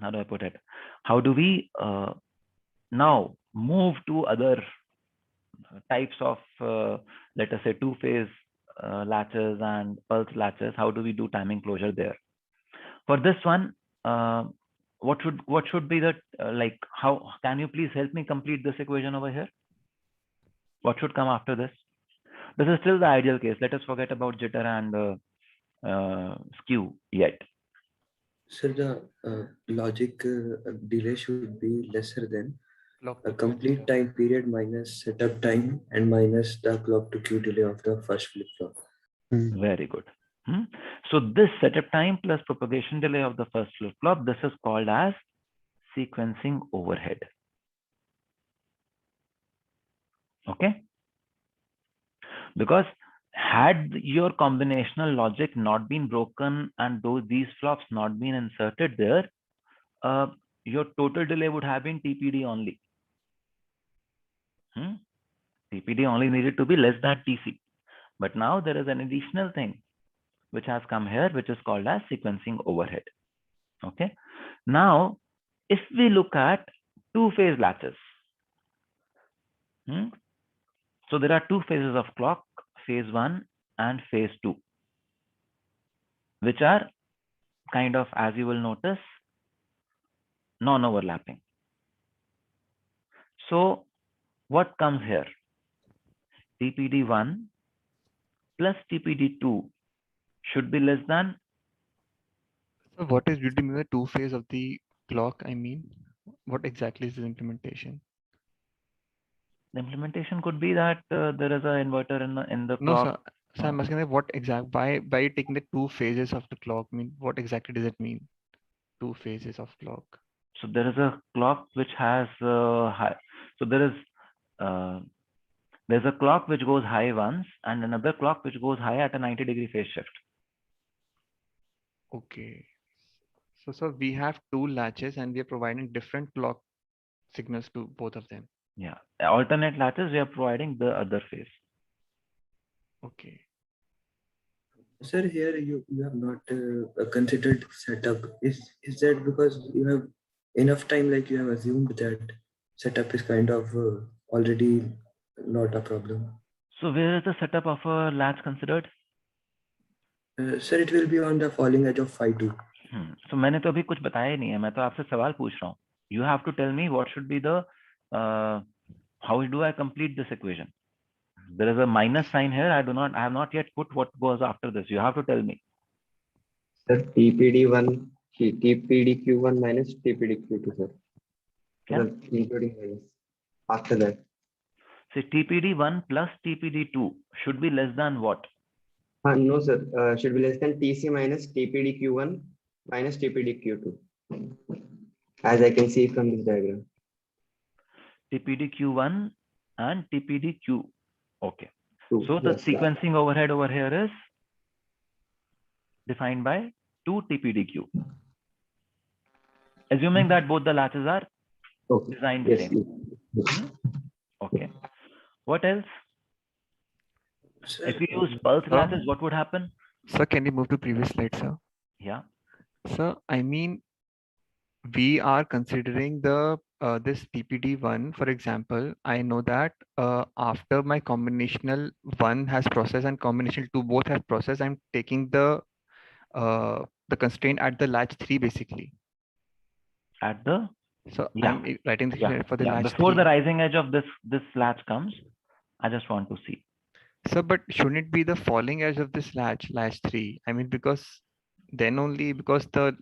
how do I put it? How do we now move to other types of, let us say, two-phase latches and pulse latches? How do we do timing closure there? For this one, what should be the like? How can you please help me complete this equation over here? What should come after this? This is still the ideal case. Let us forget about jitter and skew yet. So the logic delay should be lesser than Clock a to complete time period minus setup time and minus the clock to queue delay of the first flip-flop. Very good. So this setup time plus propagation delay of the first flip-flop, this is called as sequencing overhead. Okay? Because had your combinational logic not been broken and these flops not been inserted there, your total delay would have been TPD only. TPD only needed to be less than TC. But now there is an additional thing which has come here, which is called as sequencing overhead. Okay. Now, if we look at two-phase latches, so there are two phases of clock, phase 1 and phase 2, which are kind of, as you will notice, non-overlapping. So what comes here? TPD1 plus TPD2 should be less than. So what is usually the two phase of the clock? I mean, what exactly is the implementation? The implementation could be that there is an inverter in the No, clock. sir. So I'm asking that what exact by taking the two phases of the clock, I mean, what exactly does it mean? Two phases of clock. So there is a clock which has high. So there's a clock which goes high once and another clock which goes high at a 90-degree phase shift. Okay. So we have two latches and we are providing different clock signals to both of them. Yeah. Alternate latches, we are providing the other phase. Okay. Sir, here you have not considered setup. Is that because you have enough time, like you have assumed that setup is kind of already not a problem? So where is the setup of a latch considered? Sir, it will be on the falling edge of phi 2. So मैंने तो अभी कुछ बताया ही नहीं है, मैं तो आपसे सवाल पूछ रहा हूँ. You have to tell me what should be the how do I complete this equation? There is a minus sign here. I have not yet put what goes after this. You have to tell me. Sir, TPD1, TPDQ1 minus TPDQ2, sir. Yeah. Including minus. After that. So TPD1 plus TPD2 should be less than what? No, sir. Should be less than TC minus TPDQ1 minus TPDQ2. As I can see from this diagram. TPDQ1 and TPDQ. Okay. Two, So the yes, sequencing overhead over here is defined by 2 TPDQ. Assuming that both the latches are designed the same. Yes. Okay. What else? Sir, If we use pulse latches, what would happen? Sir, can you move to previous slide, sir? Yeah. Sir, I mean, we are considering the this TPD1, for example. I know that after my combinational 1 has processed and combinational 2 both have processed, I'm taking the constraint at the latch 3 basically. At the I'm writing the for the latch before 3. the rising edge of this latch comes, I just want to see. So, but shouldn't it be the falling edge of this latch 3? I mean, because then only because the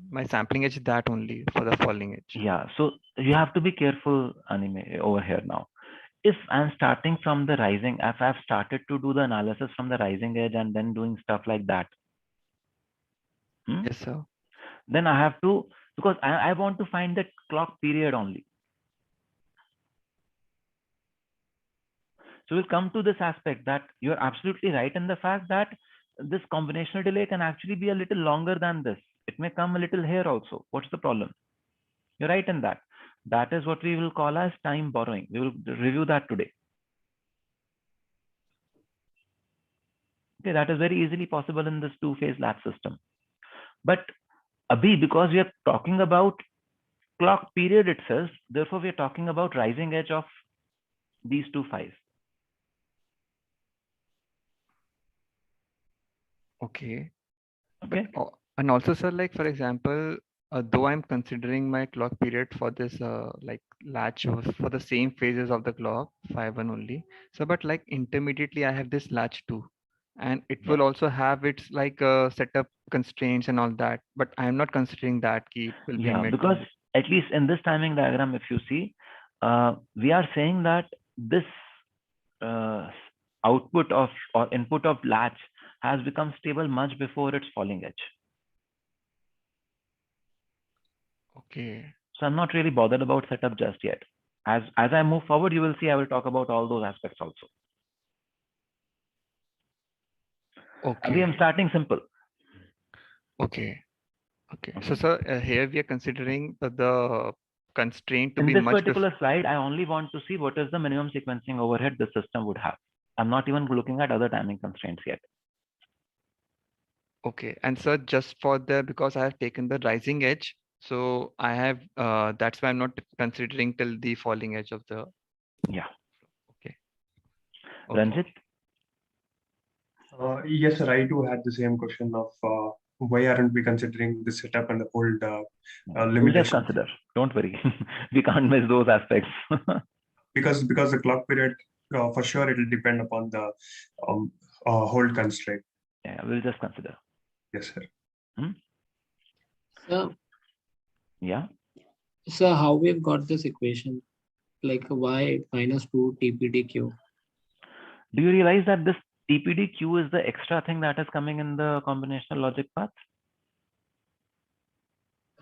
my sampling edge is that only for the falling edge. Yeah. So you have to be careful, anime, over here now. If I'm starting from the rising, if I've started to do the analysis from the rising edge and then doing stuff like that, yes, sir. Then I have to, because I want to find the clock period only. So we'll come to this aspect that you're absolutely right in the fact that this combinational delay can actually be a little longer than this. It may come a little here also. What's the problem? You're right in that. That is what we will call as time borrowing. We will review that today. Okay, that is very easily possible in this two-phase latch system. But Abhi, because we are talking about clock period itself, therefore we are talking about rising edge of these two phi's. Okay. Okay. But and also, sir, like for example, though I'm considering my clock period for this like latch for the same phases of the clock, 5 1 only. So, but like intermediately, I have this latch 2, and it Yeah. will also have its like setup constraints and all that. But I'm not considering that key it will be Yeah, met. because at least in this timing diagram, if you see, we are saying that this uh, output of or input of latch has become stable much before its falling edge. Okay. So I'm not really bothered about setup just yet. As I move forward, you will see I will talk about all those aspects also. Okay. I'm starting simple. Okay. Okay. So, Okay. sir, here we are considering the constraint to In be this much particular slide, I only want to see what is the minimum sequencing overhead the system would have. I'm not even looking at other timing constraints yet. Okay, and sir, just for the because I have taken the rising edge, so I have that's why I'm not considering till the falling edge of the. Yeah. Okay. Okay. Ranjit? Yes, sir. I too had the same question of why aren't we considering the setup and the old We'll just limitations? consider. Don't worry. We can't miss those aspects. Because the clock period for sure it will depend upon the hold constraint. Yeah, we'll just consider. Yes, sir. So, Yeah. so how we've got this equation, like y minus 2 tpdq. Do you realize that this tpdq is the extra thing that is coming in the combinational logic path?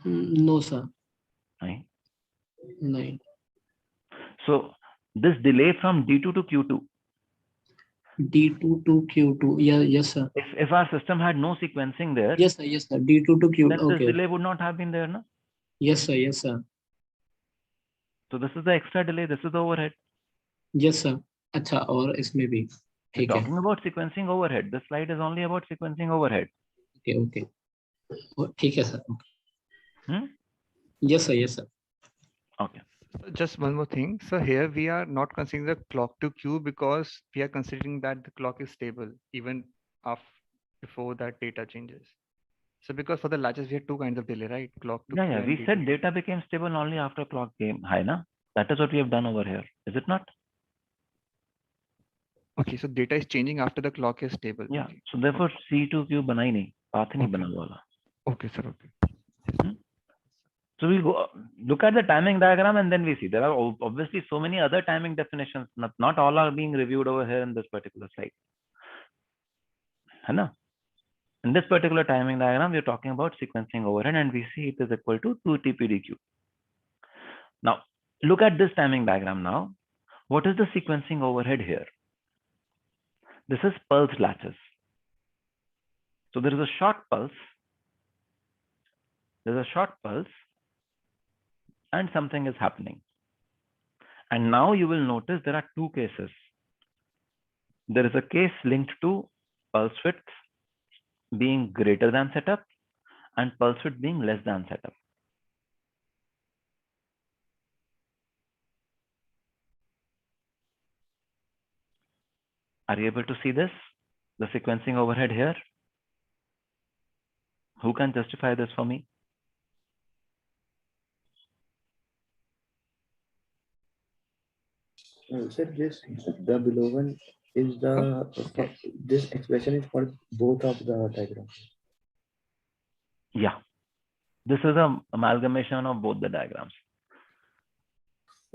No, sir. Right. No. So this delay from D2 to Q2, D2 to Q2. Yeah, yes, sir. if our system had no sequencing there, Yes, sir. Yes, sir. D2 to Q. then this Okay. delay would not have been there, no? Yes, sir. Yes, sir. So this is the extra delay, this is the overhead. Yes, sir. अच्छा और इसमें भी We're ठीक है. talking about sequencing overhead. This slide is only about sequencing overhead. Okay, okay. ठीक है sir. Hmm? Yes, sir. Yes, sir. Okay. Just one more thing. So here we are not considering the clock to Q because we are considering that the clock is stable even before that data changes. So because for the latches we have two kinds of delay, right? Clock to Q Yeah, and we D2. said data became stable only after clock came high, na? That is what we have done over here. Is it not? Okay, so data is changing after the clock is stable. Yeah. Okay. So therefore C2Q bana hi nahi, path hi nahi Okay. bana wala. Okay, sir. Okay. So we'll go look at the timing diagram and then we see there are obviously so many other timing definitions. Not all are being reviewed over here in this particular slide. Hai. In this particular timing diagram, we're talking about sequencing overhead and we see it is equal to 2 tpdq. Now, look at this timing diagram now. What is the sequencing overhead here? This is pulse latches. So there is a short pulse. There's a short pulse and something is happening. And now you will notice there are two cases. There is a case linked to pulse width being greater than setup and pulse width being less than setup. Are you able to see this? The sequencing overhead here? Who can justify this for me? Sir, the below one is the this expression is for both of the diagrams. Yeah. This is an amalgamation of both the diagrams.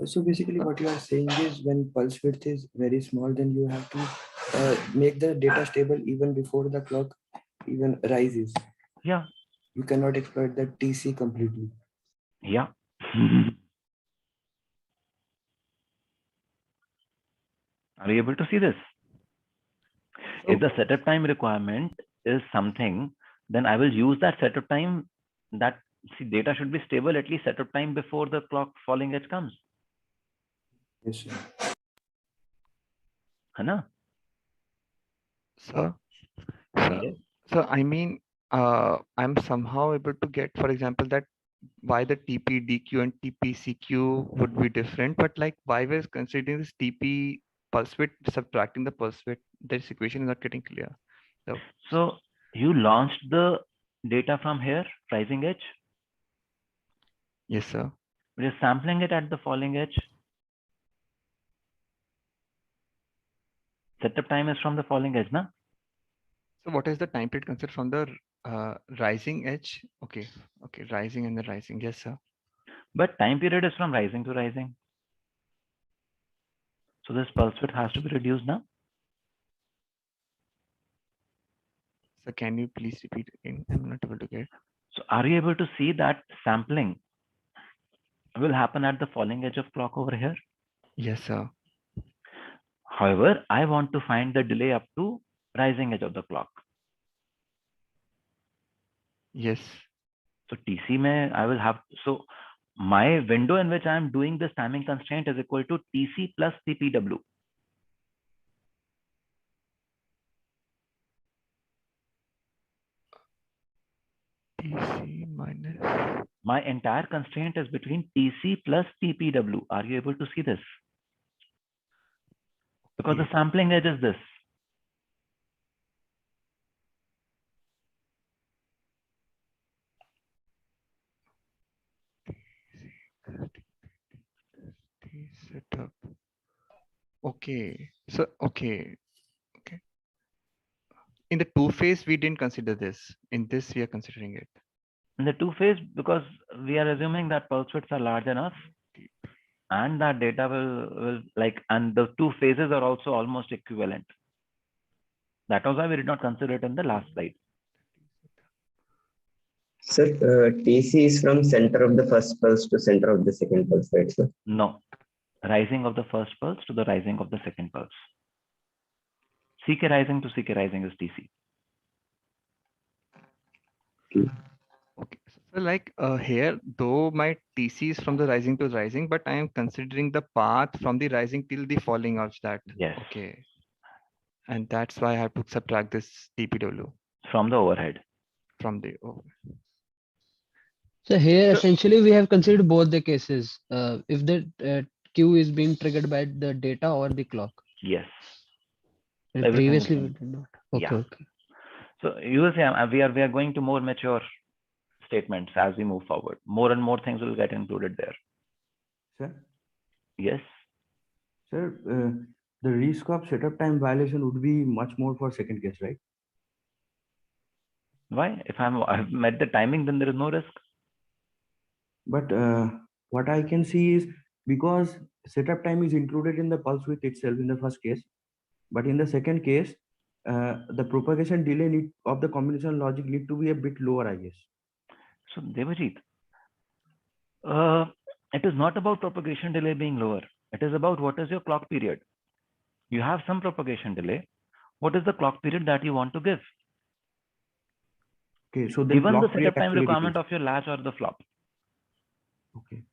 So basically what you are saying is when pulse width is very small, then you have to make the data stable even before the clock even rises. Yeah. You cannot exploit the TC completely. Yeah. Are you able to see this? If the setup time requirement is something, then I will use that setup time. That data should be stable at least setup time before the clock falling edge comes. Yes, sir. Hai na? Sir, Yes. so I mean, I'm somehow able to get, for example, that why the tpdq and tpcq would be different, but like why we're considering this tp pulse width subtracting the pulse width, this equation is not getting clear. So So you launched the data from here, rising edge. yes, sir. We're sampling it at the falling edge. Setup time is from the falling edge, na? So what is the time period considered from the rising edge? Okay, rising and the rising. Yes, sir. But time period is from rising to rising. So this pulse width has to be reduced now. So can you please repeat again? I'm not able to get. So are you able to see that sampling will happen at the falling edge of clock over here? Yes, sir. However, I want to find the delay up to rising edge of the clock. Yes. So TC may I will have, so my window in which I am doing this timing constraint is equal to TC plus tpw. TC minus. My entire constraint is between TC plus tpw. Are you able to see this? Because the sampling edge is this. Setup. Okay. So okay. In the two phase, we didn't consider this. In this, we are considering it. In the two phase, because we are assuming that pulse widths are large enough and that data will like, and the two phases are also almost equivalent. That was why we did not consider it in the last slide. Sir, TC is from center of the first pulse to center of the second pulse, right, sir? No, rising of the first pulse to the rising of the second pulse. CK rising to CK rising is TC. Okay. So like here, though my TC is from the rising to rising, but I am considering the path from the rising till the falling of that. Yes. Okay. And that's why I have to subtract this TPW From the overhead. from the. Oh. So here So- essentially we have considered both the cases. If the queue is being triggered by the data or the clock. Yes. And Everything is previously we fine. did not. Okay, Yeah. okay. So you will see we are going to more mature statements as we move forward. More and more things will get included there. Sir, Yes. sir, the risk of setup time violation would be much more for second case, right? Why? If I've met the timing, then there is no risk. But what I can see is because setup time is included in the pulse width itself in the first case, but in the second case, the propagation delay of the combination logic need to be a bit lower, I guess. So Devajit, it is not about propagation delay being lower. It is about what is your clock period. You have some propagation delay. What is the clock period that you want to give? Okay, so then Given the clock period setup time actually requirement reduced. of your latch or the flop. Okay.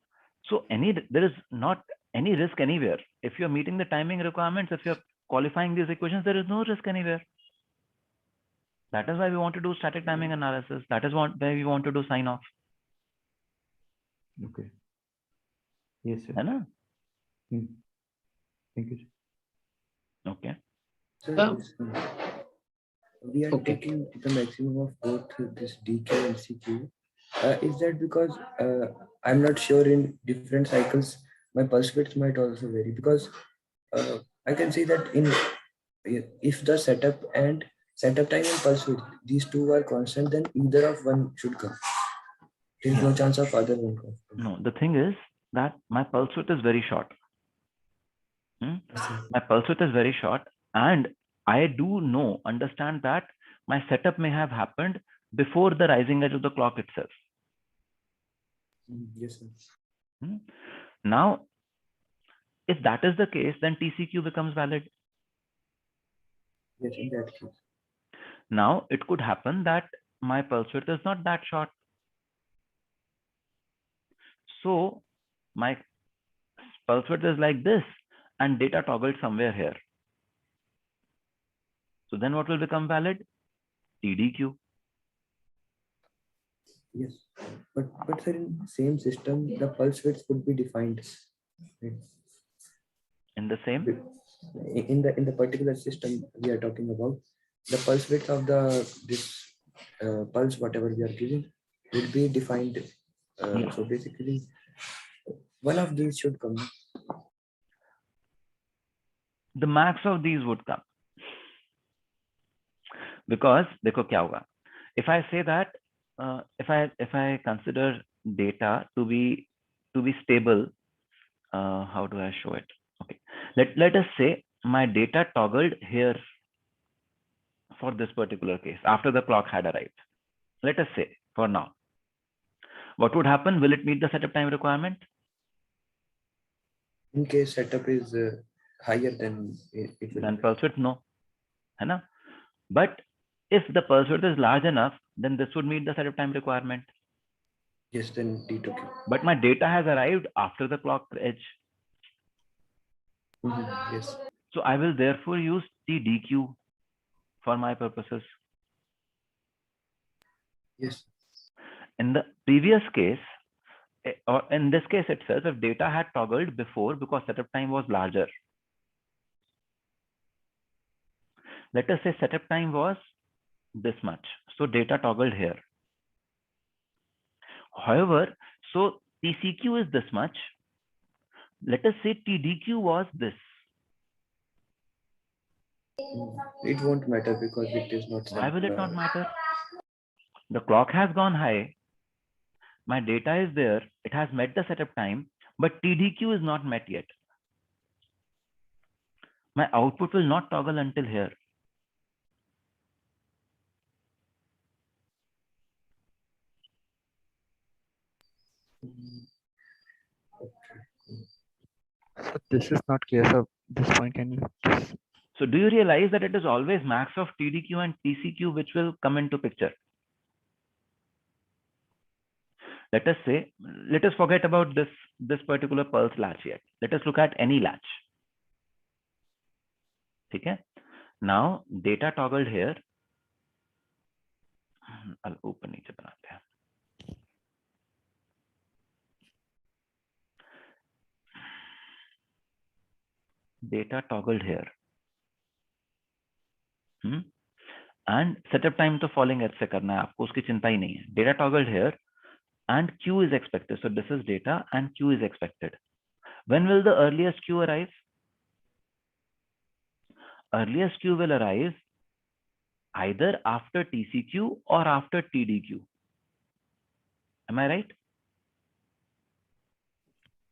So there is not any risk anywhere. If you're meeting the timing requirements, if you're qualifying these equations, there is no risk anywhere. That is why we want to do static timing analysis. That is why we want to do sign off. Okay. Yes, sir. Hai na? Thank you, sir. Okay. So we are Okay. taking the maximum of both this DQ and CQ. Is that because I'm not sure in different cycles my pulse widths might also vary, because I can see that in if the setup time and pulse width, these two are constant, then either of one should come. There is no chance of other one coming. No, the thing is that my pulse width is very short. My pulse width is very short, and I do understand that my setup may have happened before the rising edge of the clock itself. Yes, sir. Now, if that is the case, then TCQ becomes valid. Yes, in that case. Now, it could happen that my pulse width is not that short. So my pulse width is like this and data toggled somewhere here. So then what will become valid? TDQ. Yes, but sir, in same system, the pulse width would be defined. Right? In the same, In the particular system we are talking about, the pulse width of the this pulse whatever we are giving will be defined. Yeah. So basically, one of these should come. the max of these would come, because देखो क्या होगा, if I say that if I consider data to be stable, how do I show it? Okay, let us say my data toggled here for this particular case after the clock had arrived. Let us say for now, what would happen? Will it meet the setup time requirement? In case setup is higher than it will Then be. pulse width, no, है ना? But if the pulse width is large enough, then this would meet the setup time requirement. Yes, then T2Q. But my data has arrived after the clock edge. Yes. So I will therefore use tdq for my purposes. Yes. In the previous case, or in this case itself, if data had toggled before because setup time was larger, let us say setup time was this much, so data toggled here. However, so tcq is this much. Let us say tdq was this. It won't matter because it is not. Why will it not matter? The clock has gone high, my data is there, it has met the setup time, but tdq is not met yet. My output will not toggle until here. So this is not clear. So this point, can you just... So do you realize that it is always max of tdq and tcq which will come into picture? Let us say, let us forget about this particular pulse latch yet. Let us look at any latch. Okay. Now data toggled here. I'll open नीचे बनाते हैं. Data toggled here. And setup time तो falling edge से करना है आपको, उसकी चिंता ही नहीं है. Data toggled here and Q is expected. So this is data and Q is expected. When will the earliest Q arrive? Earliest Q will arrive either after TCQ or after TDQ. Am I right?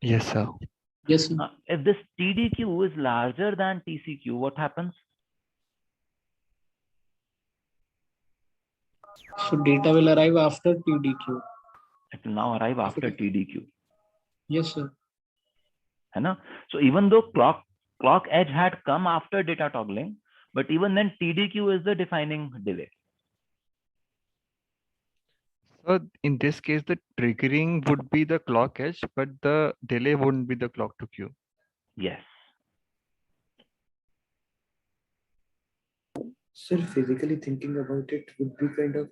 Yes, sir. Yes, sir. If this TDQ is larger than TCQ, what happens? So data will arrive after tdq. It will now arrive after TDQ. Yes, sir. है ना? So even though clock edge had come after data toggling, but even then TDQ is the defining delay. So in this case, the triggering would be the clock edge, but the delay wouldn't be the clock to Q. Yes. Sir, physically thinking about it would be kind of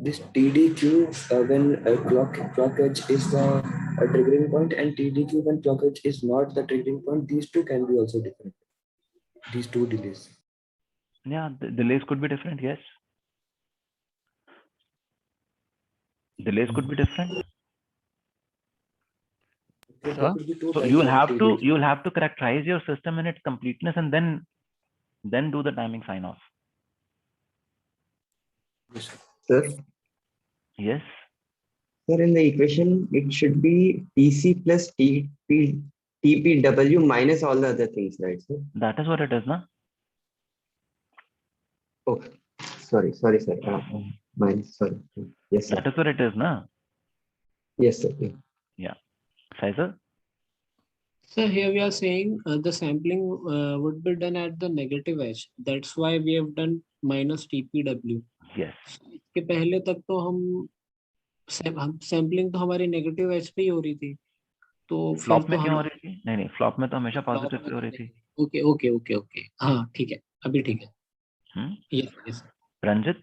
this TDQ when clock edge is the triggering point, and TDQ when clock edge is not the triggering point. These two can be also different. These two delays. Yeah, the delays could be different. Yes. Delays could be different. Okay, Sir? there could be two So types you'll of have to characterize your system in its completeness and then do the timing sign off. Yes. Sir, Yes. sir, in the equation, it should be TC plus TPW minus all the other things, right, sir? That is what it is, na? Oh, sorry, sir. Minus, sorry. Yes, sir. That is what it is, na? Yes, sir. Yeah. Faisal? So here we are saying the sampling would be done at the negative edge. That's why we have done minus tpw. Yes. इसके पहले तक तो हम sampling तो हमारी negative as पे ही हो रही थी, तो फ्लॉप में क्यों हो रही थी? नहीं, फ्लॉप में तो हमेशा पॉजिटिव पे हो रही थी. ओके ओके ओके ओके, हाँ ठीक है, अभी ठीक है. Yes yes. Ranjit?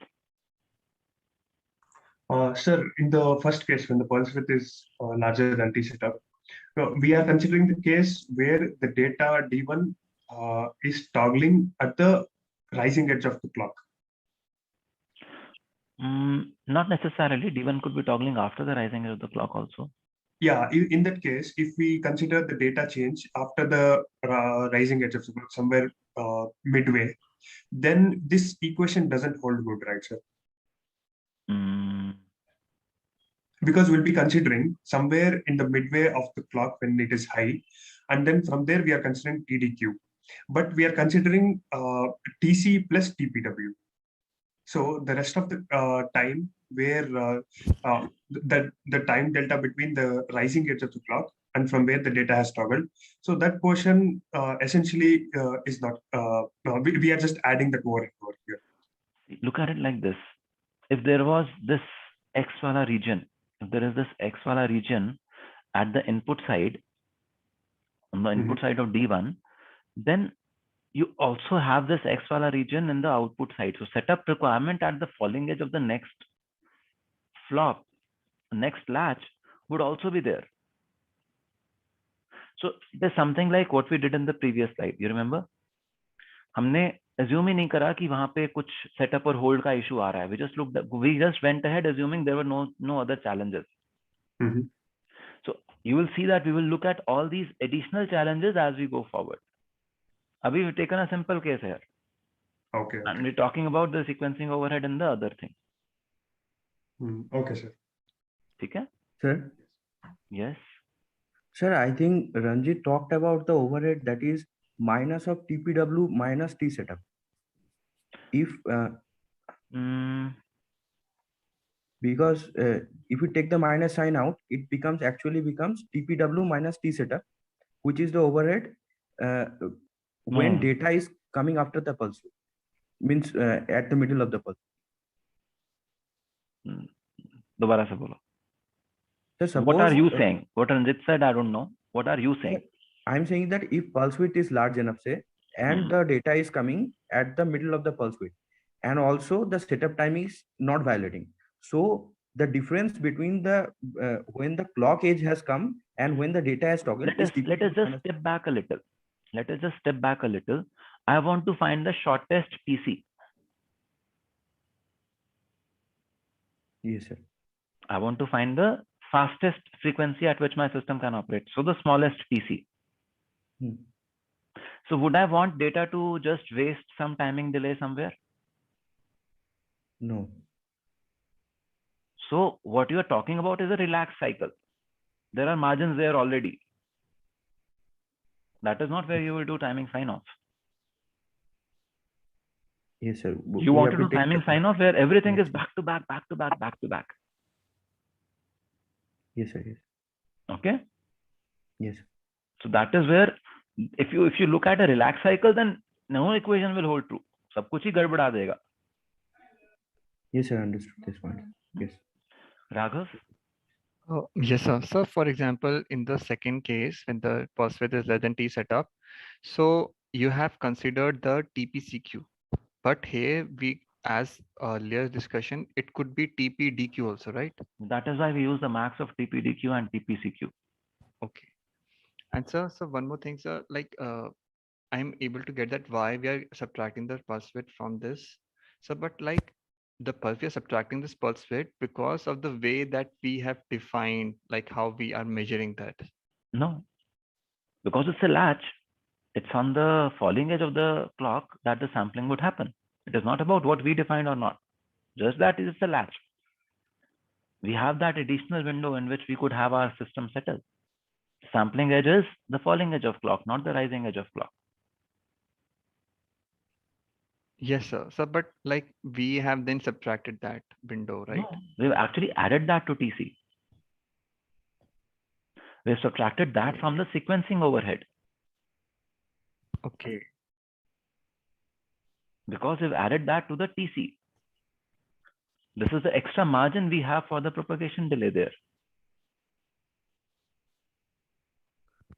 Sir, in the first case, when the pulse width is larger than T setup, we are considering the case where the data D1 is toggling at the rising edge of the clock. Not necessarily. D1 could be toggling after the rising edge of the clock also. Yeah, in that case, if we consider the data change after the rising edge of the clock, somewhere midway, then this equation doesn't hold good, right, sir? Because we'll be considering somewhere in the midway of the clock when it is high, and then from there we are considering TDQ, but we are considering TC plus TPW. So the rest of the time where the time delta between the rising edge of the clock and from where the data has toggled, so that portion essentially is not, we are just adding the over here. Look at it like this. If there was this X wala region, if there is this X wala region at the input side, on the input side of D1, then you also have this X wala region in the output side. So setup requirement at the falling edge of the next flop, next latch would also be there. So there's something like what we did in the previous slide. You remember? हमने assume ही नहीं करा कि वहां पे कुछ setup और hold का issue आ रहा है. We just went ahead assuming there were no other challenges. So you will see that we will look at all these additional challenges as we go forward. Abhi we've taken a simple case here. Okay. And we're talking about the sequencing overhead and the other thing. Okay, sir. Okay? Sir? Yes. Sir, I think Ranjit talked about the overhead that is minus of TPW minus T setup. If because if you take the minus sign out, it actually becomes TPW minus T setup, which is the overhead when data is coming after the pulse, means at the middle of the pulse. दोबारा से बोलो. So suppose, what are you saying? What Ranjit said, I don't know. What are you saying? I'm saying that if pulse width is large enough, say, and the data is coming at the middle of the pulse width, and also the setup time is not violating. So the difference between the when the clock edge has come and when the data has toggled. Let us just step back a little. Let us just step back a little. I want to find the shortest PC. Yes, sir. I want to find the fastest frequency at which my system can operate. So the smallest PC. So would I want data to just waste some timing delay somewhere? No. So what you are talking about is a relaxed cycle. There are margins there already. That is not where you will do timing sign-off. Yes, sir. You want to do timing sign-off where everything is back to back, back to back, back to back. Yes, sir. Yes. Okay. Yes. So that is where, if you look at a relaxed cycle, then no equation will hold true. सब कुछ ही गड़बड़ा देगा. Yes, sir. Understood this point. Yes. Raghav? Yes, sir. So for example, in the second case, when the pulse width is less than T setup, so you have considered the tpcq, but here we, as earlier discussion, it could be tpdq also, right? That is why we use the max of tpdq and tpcq. Okay. And so one more thing, sir, like I'm able to get that why we are subtracting the pulse width from this. So, but like we are subtracting this pulse width because of the way that we have defined, like how we are measuring that. No, because it's a latch. It's on the falling edge of the clock that the sampling would happen. It is not about what we defined or not. Just that it's a latch. We have that additional window in which we could have our system settled. Sampling edge is the falling edge of clock, not the rising edge of clock. Yes, sir. So, but like we have then subtracted that window, right? No, we've actually added that to TC. We've subtracted that from the sequencing overhead. Okay. Because we've added that to the TC. This is the extra margin we have for the propagation delay there.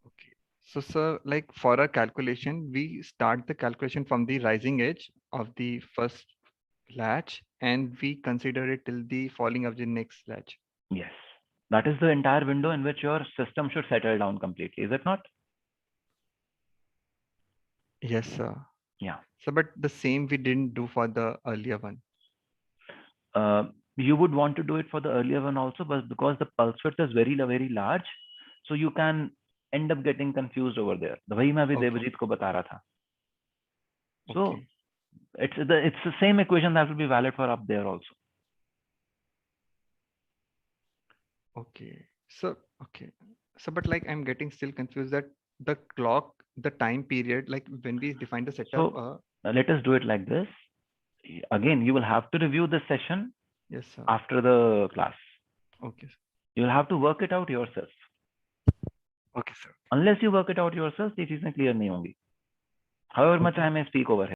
Okay. So, sir, like for our calculation, we start the calculation from the rising edge of the first latch and we consider it till the falling of the next latch. Yes. That is the entire window in which your system should settle down completely, is it not? Yes, sir. Yeah. So, but the same we didn't do for the earlier one. You would want to do it for the earlier one also, but because the pulse width is very large, so you can end up getting confused over there. वही मैं अभी Okay. Devjit को बता रहा था. So Okay. it's the same equation that will be valid for up there also. Okay. So, okay. So, but like I'm getting still confused that the clock, the time period, like when we define the setup. So let us do it like this. Again, you will have to review this session Yes, sir. after the class. Okay. Sir. You will have to work it out yourself. Okay, sir. Unless you work it out yourself, ये चीजें clear नहीं होंगी. However much I may speak over here.